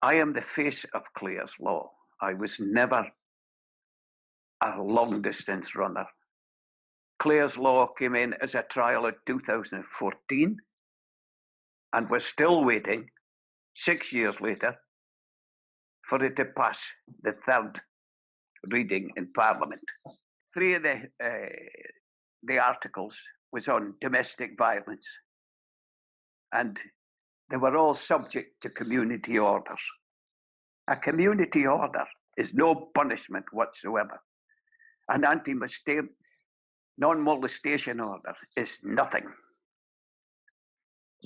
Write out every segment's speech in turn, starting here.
I am the face of Clare's Law. I was never a long distance runner. Clare's Law came in as a trial in 2014, and we're still waiting 6 years later for it to pass the third reading in Parliament. Three of the articles was on domestic violence, and they were all subject to community orders. A community order is no punishment whatsoever. An non-molestation order is nothing.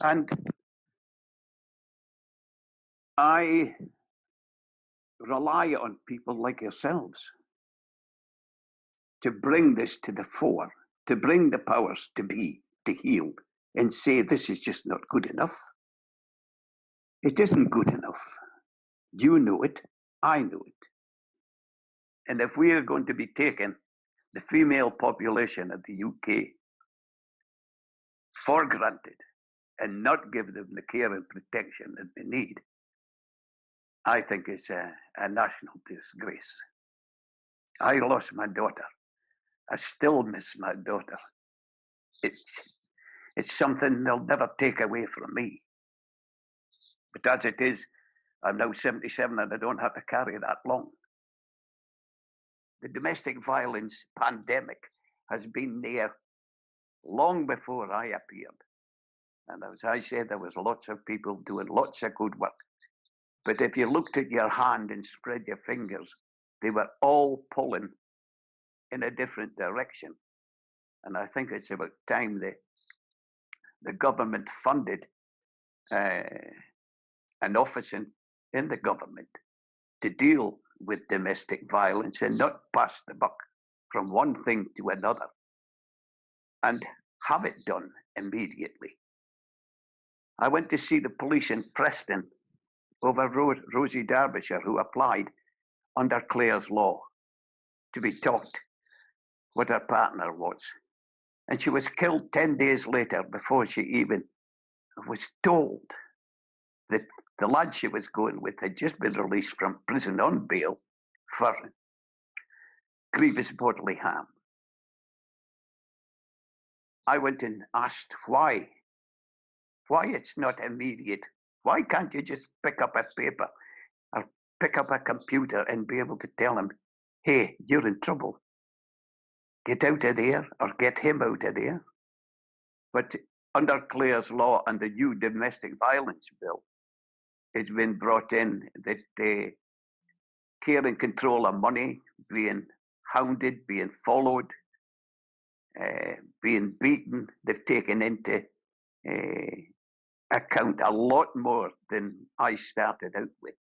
And I rely on people like yourselves to bring this to the fore, to bring the powers to be, to heal, and say this is just not good enough. It isn't good enough. You know it, I know it. And if we are going to be taking the female population of the UK for granted and not give them the care and protection that they need, I think it's a national disgrace. I lost my daughter. I still miss my daughter. It's something they'll never take away from me. But as it is, I'm now 77 and I don't have to carry that long. The domestic violence pandemic has been there long before I appeared. And as I said, there was lots of people doing lots of good work. But if you looked at your hand and spread your fingers, they were all pulling in a different direction. And I think it's about time the government funded an office in the government to deal with domestic violence and not pass the buck from one thing to another, and have it done immediately. I went to see the police in Preston over Rosie Derbyshire, who applied under Clare's Law to be taught what her partner was. And she was killed 10 days later before she even was told that the lad she was going with had just been released from prison on bail for grievous bodily harm. I went and asked why it's not immediate. Why can't you just pick up a paper or pick up a computer and be able to tell him, hey, you're in trouble. Get out of there, or get him out of there. But under Clare's Law and the new domestic violence bill, it's been brought in that the care and control of money being hounded, being followed, being beaten, they've taken into account a lot more than I started out with.